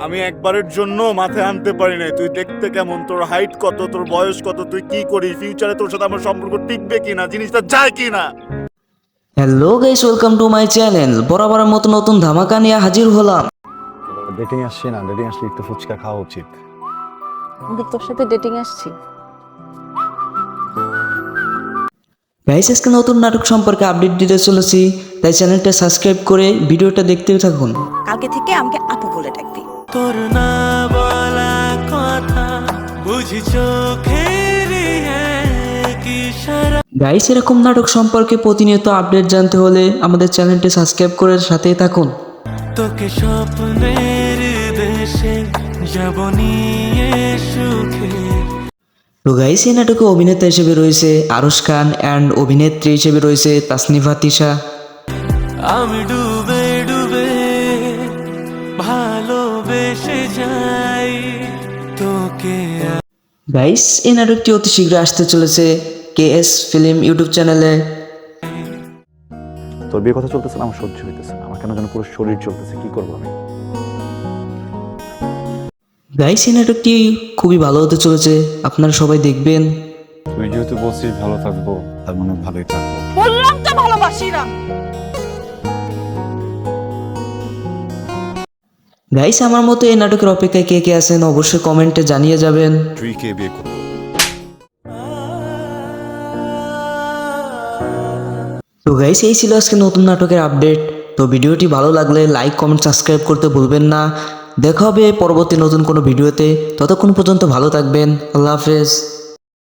আমি একবারের জন্য মাথায় আনতে পারি নাই তুই দেখতে কেমন, তোর হাইট কত, তোর বয়স কত, তুই কি করিস, ফিউচারে তোর সাথে আমার সম্পর্ক টিকবে কিনা, জিনিসটা যায় কিনা। Hello guys, welcome to my channel. বরাবরের মতো নতুন ধামাকা নিয়ে হাজির হলাম। ডেটিং আসছি না, ডেটিং আসলে একটু ফুচকা খাওয়া উচিত। আমি তোর সাথে ডেটিং আসছি। গাইস, আজকে নতুন নাটক সম্পর্কে আপডেট দিতে চলেছি, তাই চ্যানেলটা সাবস্ক্রাইব করে ভিডিওটা দেখতে থাকুন। কালকে থেকে আমাকে আপু বলে ডাকবি। তোর না বলা কথা বুঝি চোখের ইশারা। গাইস, এরকম নাটক সম্পর্কে প্রতিনিয়ত আপডেট জানতে হলে আমাদের চ্যানেলটি সাবস্ক্রাইব করে সাথেই থাকুন। তোকে স্বপ্নের দেশে যাব নিয়ে সুখে। তো গাইস, এই নাটকে অভিনেতা হিসেবে রয়েছে আরশ খান অ্যান্ড অভিনেত্রী হিসেবে রয়েছে তাসনিফা তিশা। আমি ডুবে ডুবে ভালোবেসে যাই তোকে। গাইস, এই নাটকটি অতি শীঘ্র আসতে চলেছে KS ফিল্ম ইউটিউব চ্যানেলে। তোর বিয়ে কথা চলতেছে না, আমার সহ্য হইতেছে না, আমার কেন যেন পুরো শরীর চলতেছে, কি করবো আমি? গাইস, এই নাটকটি খুবই ভালো হতে চলেছে, আপনারা সবাই দেখবেন। তুই যেহেতু বলছিস ভালো থাকবো, তার মানে ভালোই থাকবো। বললাম তো ভালোবাসি না। গাইস, আমার মতো এই নাটকের অপেক্ষায় কে কে আছেন অবশ্যই কমেন্টে জানিয়ে যাবেন। তুই কে বিয়ে করবি? তো গাইস, এই ছিল আজকে নতুন নাটকের আপডেট। তো ভিডিওটি ভালো লাগলে লাইক কমেন্ট সাবস্ক্রাইব করতে ভুলবেন না। দেখা হবে পরবর্তী নতুন কোনো ভিডিওতে, ততক্ষণ পর্যন্ত ভালো থাকবেন। আল্লাহ হাফেজ।